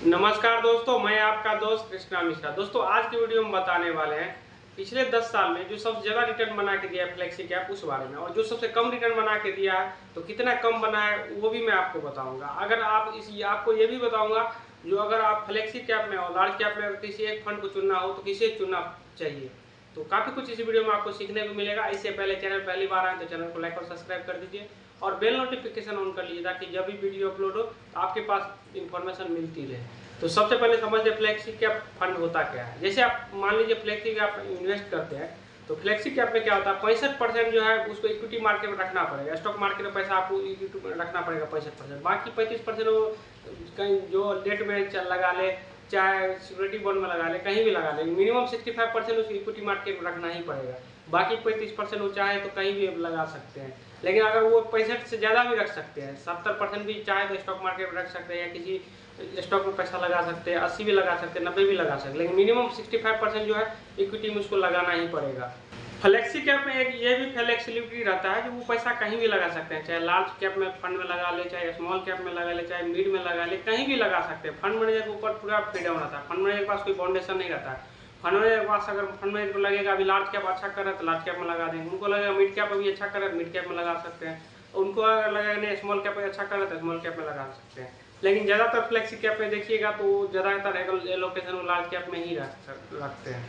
नमस्कार दोस्तों, मैं आपका दोस्त कृष्णा मिश्रा। दोस्तों आज की वीडियो में बताने वाले हैं पिछले 10 साल में जो सबसे ज़्यादा रिटर्न बना के दिया है फ्लेक्सी कैप उस बारे में, और जो सबसे कम रिटर्न बना के दिया है तो कितना कम बना है वो भी मैं आपको बताऊंगा। अगर आप आपको ये भी बताऊंगा जो अगर आप फ्लेक्सी कैप में और लार्ज कैप में अगर किसी एक फंड को चुनना हो तो किसे चुनना चाहिए। तो काफ़ी कुछ इस वीडियो में आपको सीखने को मिलेगा। इससे पहले चैनल पहली बार आए तो चैनल को लाइक और सब्सक्राइब कर दीजिए और बेल नोटिफिकेशन ऑन कर लीजिए ताकि जब भी वीडियो अपलोड हो तो आपके पास इंफॉर्मेशन मिलती रहे। तो सबसे पहले समझते फ्लेक्सी कैप फंड होता क्या है। जैसे आप मान लीजिए फ्लेक्सी कैप इन्वेस्ट करते हैं तो फ्लेक्सी कैप में क्या होता है, 65% जो है उसको इक्विटी मार्केट में रखना पड़ेगा। स्टॉक मार्केट में पैसा आपको इक्विटी में रखना पड़ेगा 65%, बाकी 35% वो कहीं जो डेट में लगा ले, चाहे सिक्योरिटी बॉन्ड में लगा ले, कहीं भी लगा ले। मिनिमम 65% उसको इक्विटी मार्केट में रखना ही पड़ेगा। बाकी 35% वो चाहे तो कहीं भी लगा सकते हैं। लेकिन अगर वो 65 से ज़्यादा भी रख सकते हैं, 70% भी चाहे तो स्टॉक मार्केट में रख सकते हैं, या किसी स्टॉक में पैसा लगा सकते हैं, 80 भी लगा सकते हैं, 90 भी लगा सकते हैं, लेकिन मिनिमम 65% जो है इक्विटी में उसको लगाना ही पड़ेगा। फ्लेक्सी कैप में एक ये भी फ्लेक्सिबिलिटी रहता है कि वो पैसा कहीं भी लगा सकते हैं, चाहे लार्ज कैप में फंड में लगा ले, चाहे स्मॉल कैप में लगा ले, चाहे मिड में लगा ले, कहीं भी लगा सकते हैं। फंड मैनेजर के ऊपर पूरा फ्रीडम रहता है। फंड मैनेजर के पास कोई फाउंडेशन नहीं रहता है। फंड मैनेजर के पास अगर फंड मैनेजर को लगेगा अभी लार्ज कैप अच्छा कर रहा है तो लार्ज कैप में लगा देंगे, उनको लगेगा मिड कैप अभी अच्छा कर रहा है मिड कैप में लगा सकते हैं, उनको अगर लगेगा नहीं स्मॉल कैप अच्छा कर रहा है तो स्मॉल कैप में लगा सकते हैं। लेकिन ज़्यादातर फ्लेक्सी कैप में देखिएगा तो ज़्यादातर एलोकेशन वो लार्ज कैप में ही रखते हैं।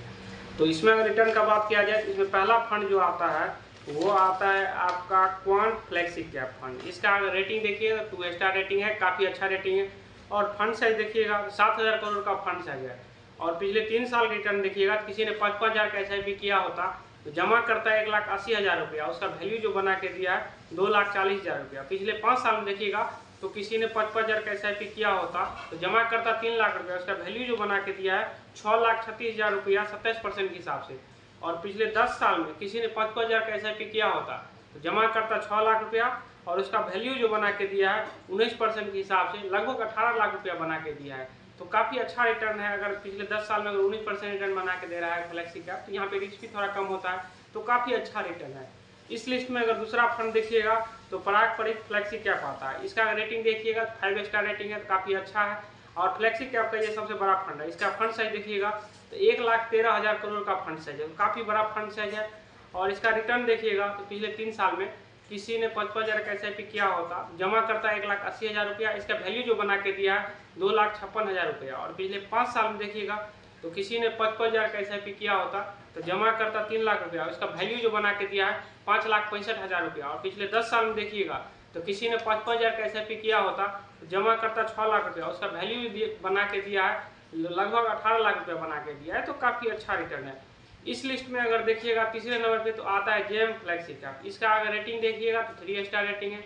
तो इसमें अगर रिटर्न का बात किया जाए तो इसमें पहला फंड जो आता है वो आता है आपका क्वांट फ्लेक्सी कैप फंड। इसका अगर रेटिंग देखिएगा 2 स्टार रेटिंग है, काफ़ी अच्छा रेटिंग है। और फंड साइज देखिएगा 7,000 करोड़ का फंड साइज है। और पिछले 3 साल रिटर्न देखिएगा तो किसी ने 5,000 का SIP किया होता तो जमा करता है 1,80,000 रुपया, उसका वैल्यू जो बना के दिया है 2,40,000 रुपया। पिछले 5 साल में देखिएगा तो किसी ने 5,000 का SIP किया होता तो जमा करता 3 लाख रुपया, उसका वैल्यू जो बना के दिया है 6,36,000 रुपया 27% के हिसाब से। और पिछले 10 साल में किसी ने 5,000 का SIP किया होता तो जमा करता 6 लाख रुपया और उसका वैल्यू जो बना के दिया है 19% के हिसाब से लगभग 18 लाख रुपया बना के दिया है। तो काफ़ी अच्छा रिटर्न है। अगर पिछले 10 साल में अगर 19% रिटर्न बना के दे रहा है फ्लेक्सी कैप तो यहाँ पे रिस्क भी थोड़ा कम होता है, तो काफ़ी अच्छा रिटर्न है। इस लिस्ट में अगर दूसरा फंड देखिएगा तो पारंपरिक फ्लेक्सी कैप आता है। इसका रेटिंग देखिएगा 5 स्टार रेटिंग है, तो काफ़ी अच्छा है। और फ्लेक्सी कैप का ये सबसे बड़ा फंड है। इसका फंड साइज देखिएगा तो 1,13,000 करोड़ का फंड साइज है, काफ़ी बड़ा फंड साइज है। और इसका रिटर्न देखिएगा तो पिछले 3 साल में किसी ने 5,000 का SIP किया होता जमा करता 1,80,000 रुपया, इसका वैल्यू जो बना के दिया है 2,56,000 रुपया। और पिछले 5 साल में देखिएगा तो किसी ने 5,000 का SIP किया होता तो जमा करता 3 लाख रुपया, उसका वैल्यू जो बना के दिया है 5,65,000 रुपया। और पिछले 10 साल में देखिएगा तो किसी ने 5,000 का SIP किया होता तो जमा करता 6 लाख रुपया, उसका वैल्यू बना के दिया है लगभग 18 लाख रुपया बना के दिया है, तो काफ़ी अच्छा रिटर्न है। इस लिस्ट में अगर देखिएगा तीसरे नंबर पे तो आता है जेम फ्लेक्सी कैप। इसका अगर रेटिंग देखिएगा तो 3 स्टार रेटिंग है।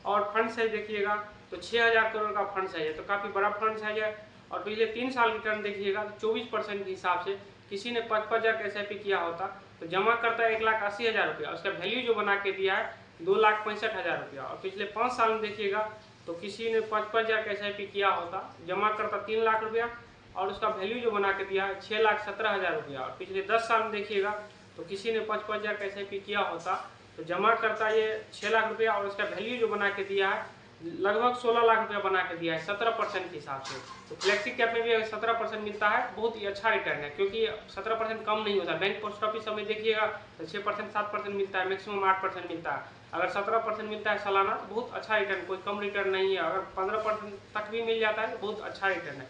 और फंड साइज देखिएगा तो 6,000 करोड़ का फंड साइज है, तो काफ़ी बड़ा फंड साइज है। और पिछले 3 साल रिटर्न देखिएगा तो 24% के हिसाब से किसी ने 5,000 का SIP किया होता तो जमा करता है 1,80,000 रुपया, उसका वैल्यू जो बना के दिया है 2,65,000 रुपया। और पिछले 5 साल में देखिएगा तो किसी ने 5,000 का SIP किया होता जमा करता 3 लाख रुपया और उसका वैल्यू जो बना के दिया है 6,17,000 रुपया। और पिछले 10 साल में देखिएगा तो किसी ने 5,000 का SIP किया होता तो जमा करता ये 6 लाख रुपया और उसका वैल्यू जो बना के दिया है लगभग 16 लाख रुपया बना के दिया है 17% के हिसाब से। तो फ्लेक्सी कैप में भी अगर 17% मिलता है बहुत ही अच्छा रिटर्न है, क्योंकि 17% कम नहीं होता। बैंक पोस्ट ऑफिस में देखिएगा तो 6% 7% मिलता है, मैक्सिमम 8% मिलता है। अगर 17% मिलता है सालाना तो बहुत अच्छा रिटर्न, कोई कम रिटर्न नहीं है। अगर 15% तक भी मिल जाता है तो बहुत अच्छा रिटर्न है।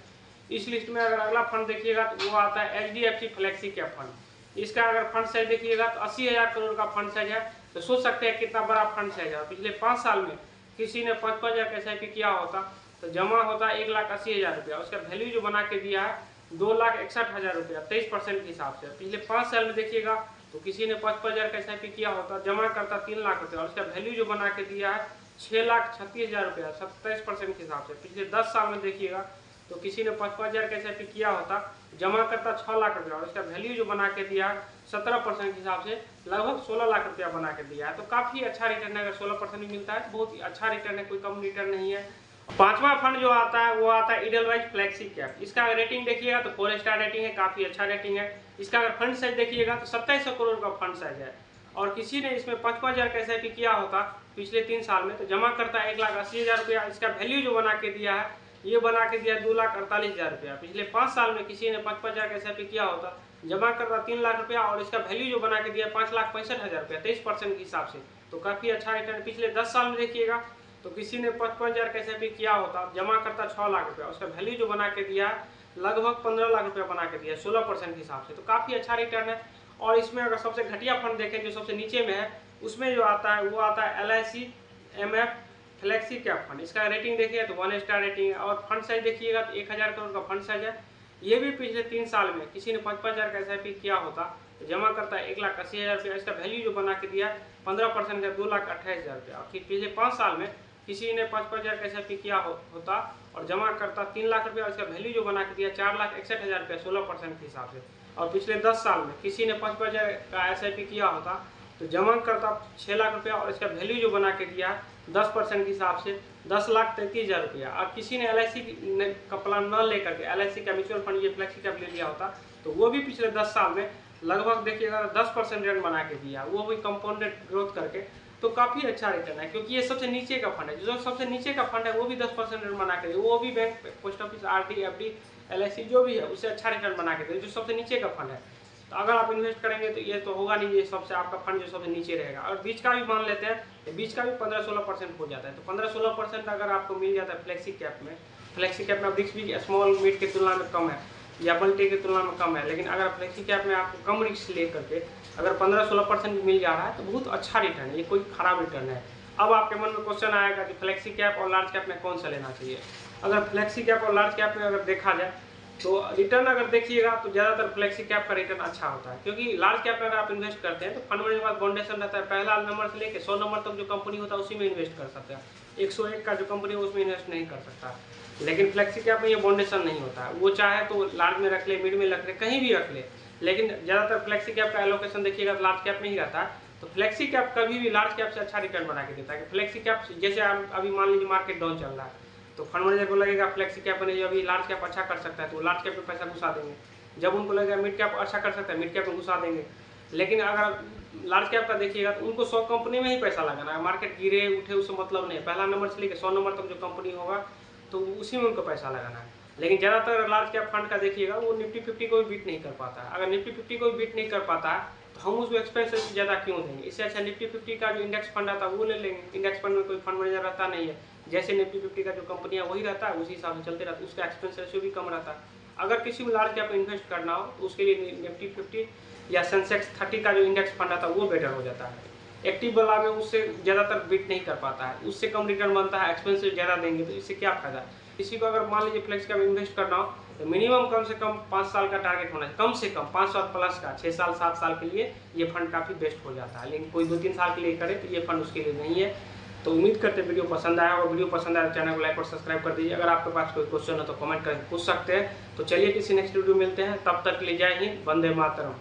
इस लिस्ट में अगर अगला फंड देखिएगा तो वो आता है HDFC फ्लेक्सी कैप फंड। इसका अगर फंड साइज देखिएगा तो 80,000 करोड़ का फंड साइज है, तो सोच सकते हैं कितना बड़ा फंड साइज है। पिछले 5 साल में किसी ने 5,000 का SIP किया होता तो जमा होता 1,80,000 रुपया, उसका वैल्यू जो बना के दिया है 2,61,000 रुपया 23% के हिसाब से। पिछले 5 साल में देखिएगा तो किसी ने 5,000 का SIP किया होता जमा करता 3 लाख रुपया और उसका वैल्यू जो बना के दिया है 6,36,000 रुपया 27% के हिसाब से। पिछले 10 साल में देखिएगा तो किसी ने 5,000 का SIP किया होता जमा करता 6 लाख रुपया और उसका वैल्यू जो बना के दिया 17% के हिसाब से लगभग 16 लाख रुपया बना के दिया है। तो काफ़ी अच्छा रिटर्न है। अगर 16% भी मिलता है तो बहुत ही अच्छा रिटर्न है, कोई कम रिटर्न नहीं है। 5वां फंड जो आता है वो आता है इडलवाइज फ्लेक्सी कैप। इसका रेटिंग देखिएगा तो 4 स्टार रेटिंग है, काफ़ी अच्छा रेटिंग है। इसका अगर फंड साइज देखिएगा तो 2700 करोड़ का फंड साइज है। और किसी ने इसमें 5,000 का SIP किया होता पिछले 3 साल में तो जमा करता है 1,80,000 रुपया, इसका वैल्यू जो बना के दिया है ये बना के दिया 2,48,000 रुपया। पिछले 5 साल में किसी ने 55,000 का SIP किया होता, जमा करता 3 लाख रुपया और इसका वैल्यू जो बना के दिया 5,65,000 रुपया 23% के हिसाब से, तो काफ़ी अच्छा रिटर्न। पिछले 10 साल में देखिएगा तो किसी ने 55,000 का SIP किया होता, जमा करता 6 लाख रुपया, उसका वैल्यू जो बना के दिया लगभग 15 लाख रुपया बना के दिया 16% के हिसाब से, तो काफ़ी अच्छा रिटर्न है। और इसमें अगर सबसे घटिया फंड देखें जो सबसे नीचे में है, उसमें जो आता है वो आता है LIC MF flexi cap fund. इसका रेटिंग देखिए तो 1 स्टार रेटिंग है और फंड साइज देखिएगा तो 1,000 करोड़ का फंड साइज है। ये भी पिछले 3 साल में किसी ने 55,000 का SIP किया होता तो जमा करता है 1,80,000 रुपया, इसका वैल्यू जो बना के दिया 15% का 2,28,000 रुपया। और पिछले 5 साल में किसी ने 55,000 का SIP किया होता और जमा करता 3 लाख रुपया, इसका वैल्यू जो बना के दिया 4,61,000 रुपया 16% के हिसाब से। और पिछले 10 साल में किसी ने 55,000 का SIP किया होता तो जमा करता 6 लाख रुपया और इसका वैल्यू जो बना के दिया 10% के हिसाब से 10,33,000 रुपया। और किसी ने LIC का प्लान न लेकर के LIC का म्यूचुअल फंड ये फ्लेक्सी कैप ले लिया होता तो वो भी पिछले 10 साल में लगभग देखिएगा 10% रिटर्न बना के दिया, वो भी कंपाउंडेड ग्रोथ करके, तो काफ़ी अच्छा रिटर्न है। क्योंकि ये सबसे नीचे का फंड है, जो सबसे नीचे का फंड है वो भी 10% रिटर्न बना के दे, वो भी bank, post office, RD FD LIC जो भी है उससे अच्छा रिटर्न बना के दे, जो सबसे नीचे का फंड है। तो अगर आप इन्वेस्ट करेंगे तो ये तो होगा नहीं, ये सबसे आपका फंड जो सबसे नीचे रहेगा। और बीच का भी मान लेते हैं तो बीच का भी 15-16% हो जाता है, तो 15-16% अगर आपको मिल जाता है फ्लेक्सी कैप में, फ्लेक्सी कैप में रिस्क भी स्मॉल मिड की तुलना में कम है या मल्टी की तुलना में कम है, लेकिन अगर फ्लेक्सी कैप में आपको कम रिस्क ले करके अगर 15-16% मिल जा रहा है तो बहुत अच्छा रिटर्न है, ये कोई खराब रिटर्न है। अब आपके मन में क्वेश्चन आएगा कि फ्लेक्सी कैप और लार्ज कैप में कौन सा लेना चाहिए। अगर फ्लेक्सी कैप और लार्ज कैप में अगर देखा जाए तो रिटर्न अगर देखिएगा तो ज़्यादातर फ्लेक्सी कैप का रिटर्न अच्छा होता है, क्योंकि लार्ज कैप में अगर आप इन्वेस्ट करते हैं तो फंड मैनेजर के पास फाउंडेशन रहता है, पहला नंबर से लेकर 100 नंबर तक जो कंपनी होता है उसी में इन्वेस्ट कर सकते हैं। 101 का जो कंपनी है उसमें इन्वेस्ट नहीं कर सकता। लेकिन फ्लेक्सी कैप में ये फाउंडेशन नहीं होता है, वो चाहे तो लार्ज में रख ले, मिड में रख ले, कहीं भी रख ले, लेकिन ज़्यादातर फ्लेक्सी कैप का एलोकेशन देखिएगा तो लार्ज कैप में ही रहता है। तो फ्लेक्सी कैप कभी भी लार्ज कैप से अच्छा रिटर्न बना के देता है। फ्लेक्सी कैप जैसे अभी मान लीजिए मार्केट डाउन चल रहा है तो फंड मैनेजर को लगेगा फ्लेक्सी कैप में अभी लार्ज कैप अच्छा कर सकता है तो लार्ज कैप में पैसा घुसा देंगे, जब उनको लगेगा मिड कैप अच्छा कर सकता है मिड कैप में घुसा देंगे। लेकिन अगर लार्ज कैप का देखिएगा तो उनको 100 कंपनी में ही पैसा लगाना है, मार्केट गिरे उठे उससे मतलब नहीं, पहला नंबर से लेकर 100 नंबर तक जो कंपनी होगा तो उसी में उनको पैसा लगाना है। लेकिन ज़्यादातर लार्ज कैप फंड का देखिएगा वो निफ्टी 50 को भी बीट नहीं कर पाता है। अगर निफ्टी 50 को भी बीट नहीं कर पाता है तो हम उसको एक्सपेंसेस ज़्यादा क्यों देंगे, इससे अच्छा निफ्टी 50 का जो इंडेक्स फंड आता है वो ले लेंगे। इंडेक्स फंड में कोई फंड मैनेजर रहता नहीं है, जैसे निफ्टी 50 का जो कंपनियां वही रहता है उसी हिसाब से चलते रहता है, उसका एक्सपेंस रेशियो भी कम रहता है। अगर किसी भी लार्ज कैप में इन्वेस्ट करना हो तो उसके लिए निफ्टी 50 या सेंसेक्स 30 का जो इंडेक्स फंड आता है वो बेटर हो जाता है। एक्टिव वाला में उससे ज़्यादातर बीट नहीं कर पाता है, उससे कम रिटर्न बनता है, एक्सपेंसिव ज़्यादा देंगे तो इससे क्या फायदा। किसी को अगर मान लीजिए फ्लेक्स कैप में इन्वेस्ट करना हो तो मिनिमम कम से कम 5 साल का टारगेट होना चाहिए, कम से कम 5 साल प्लस का, 6 साल 7 साल के लिए ये फंड काफ़ी बेस्ट हो जाता है। लेकिन कोई 2-3 साल के लिए करे तो ये फंड उसके लिए नहीं है। तो उम्मीद करते हैं वीडियो पसंद आया और वीडियो पसंद आया तो चैनल को लाइक और सब्सक्राइब कर दीजिए। अगर आपके पास कोई क्वेश्चन हो तो कमेंट करके पूछ सकते हैं। तो चलिए किसी नेक्स्ट वीडियो मिलते हैं, तब तक के लिए जय हिंद, वंदे मातरम।